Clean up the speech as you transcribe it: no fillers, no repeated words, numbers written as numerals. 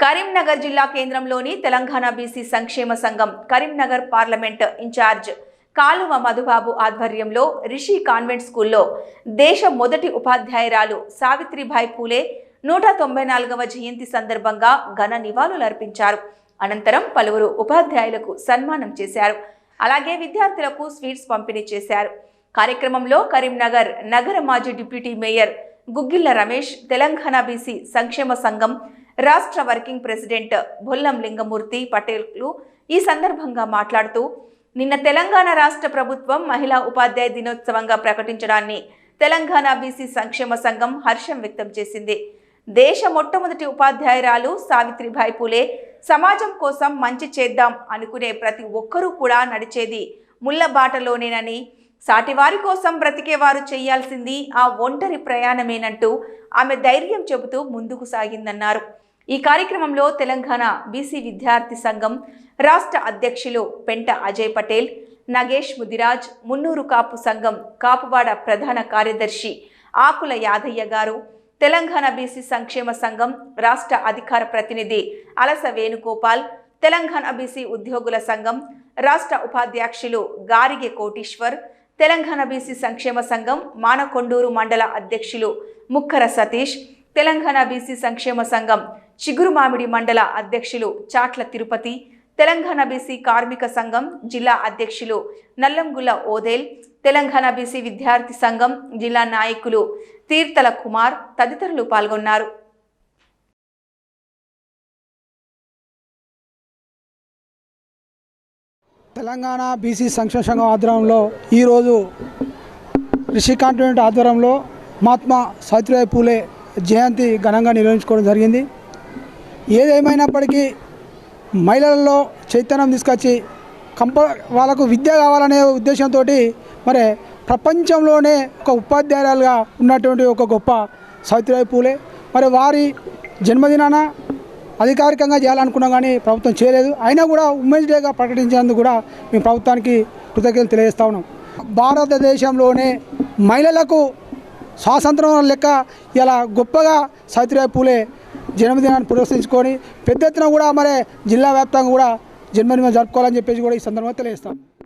కరీంనగర్ జిల్లా కేంద్రంలోని తెలంగాణ బీసీ సంక్షేమ సంఘం కరీంనగర్ పార్లమెంట్ ఇన్ఛార్జ్ కాలువ మధుబాబు ఆధ్వర్యంలో రిషి కాన్వెంట్ స్కూల్లో దేశ మొదటి ఉపాధ్యాయురాలు సావిత్రిబాయి పూలే 194వ జయంతి సందర్భంగా ఘన నివాళులర్పించారు. అనంతరం పలువురు ఉపాధ్యాయులకు సన్మానం చేశారు. అలాగే విద్యార్థులకు స్వీట్స్ పంపిణీ చేశారు. కార్యక్రమంలో కరీంనగర్ నగర మాజీ deputy mayor Guggilla Ramesh, Telangana BC సంక్షేమ సంఘం రాష్ట్ర వర్కింగ్ ప్రెసిడెంట్ బొల్లం లింగమూర్తి పటేల్లు ఈ సందర్భంగా మాట్లాడుతూ, నిన్న తెలంగాణ రాష్ట్ర ప్రభుత్వం మహిళా ఉపాధ్యాయ దినోత్సవంగా ప్రకటించడాన్ని తెలంగాణ బీసీ సంక్షేమ సంఘం హర్షం వ్యక్తం చేసింది. దేశ మొట్టమొదటి ఉపాధ్యాయురాలు సావిత్రిబాయి పూలే సమాజం కోసం మంచి చేద్దాం అనుకునే ప్రతి ఒక్కరూ కూడా నడిచేది ముళ్ళబాటలోనేనని, సాటివారి కోసం బ్రతికేవారు చేయాల్సింది ఆ ఒంటరి ప్రయాణమేనంటూ ఆమె ధైర్యం చెబుతూ ముందుకు సాగిందన్నారు. ఈ కార్యక్రమంలో తెలంగాణ బీసీ విద్యార్థి సంఘం రాష్ట్ర అధ్యక్షులు పెంట అజయ్ పటేల్, నగేష్ ముదిరాజ్, మున్నూరు కాపు సంఘం కాపువాడ ప్రధాన కార్యదర్శి ఆకుల యాదయ్య గారు, తెలంగాణ బీసీ సంక్షేమ సంఘం రాష్ట్ర అధికార ప్రతినిధి అలస వేణుగోపాల్, తెలంగాణ బీసీ ఉద్యోగుల సంఘం రాష్ట్ర ఉపాధ్యక్షులు గారిగే కోటీశ్వర్, తెలంగాణ బీసీ సంక్షేమ సంఘం మానకొండూరు మండల అధ్యక్షులు ముక్కర సతీష్, తెలంగాణ బీసీ సంక్షేమ సంఘం చిగురుమామిడి మండల అధ్యక్షులు చాట్ల తిరుపతి, తెలంగాణ బీసీ కార్మిక సంఘం జిల్లా అధ్యక్షులు నల్లంగుల ఓదేల్, తెలంగాణ బీసీ విద్యార్థి సంఘం జిల్లా నాయకులు తీర్థల కుమార్ తదితరులు పాల్గొన్నారు. తెలంగాణ బీసీ సంక్షేమ సంఘం ఆధ్వర్యంలో ఈరోజు రిషి కాన్వెంట్ ఆధ్వర్యంలో మహాత్మా సావిత్రిబాయి పూలే జయంతి ఘనంగా నిర్వహించుకోవడం జరిగింది. ఏదేమైనప్పటికీ మహిళలలో చైతన్యం తీసుకొచ్చి వాళ్ళకు విద్య కావాలనే ఉద్దేశంతో మరి ప్రపంచంలోనే ఒక ఉపాధ్యాయురాలుగా ఉన్నటువంటి ఒక గొప్ప సావిత్రిబాయి పూలే మరి వారి జన్మదినాన అధికారికంగా చేయాలనుకున్నాం కానీ ప్రభుత్వం చేయలేదు. అయినా కూడా ఉమెన్స్ డేగా ప్రకటించినందుకు కూడా మేము ప్రభుత్వానికి కృతజ్ఞతలు తెలియజేస్తా ఉన్నాం. భారతదేశంలోనే మహిళలకు స్వాతంత్రం లెక్క ఇలా గొప్పగా సావిత్రిబాయి పూలే జన్మదినాన్ని పురస్కరించుకొని పెద్ద ఎత్తున కూడా మరి జిల్లా వ్యాప్తంగా కూడా జన్మదినం జరుపుకోవాలని చెప్పేసి కూడా ఈ సందర్భంగా తెలియజేస్తాం.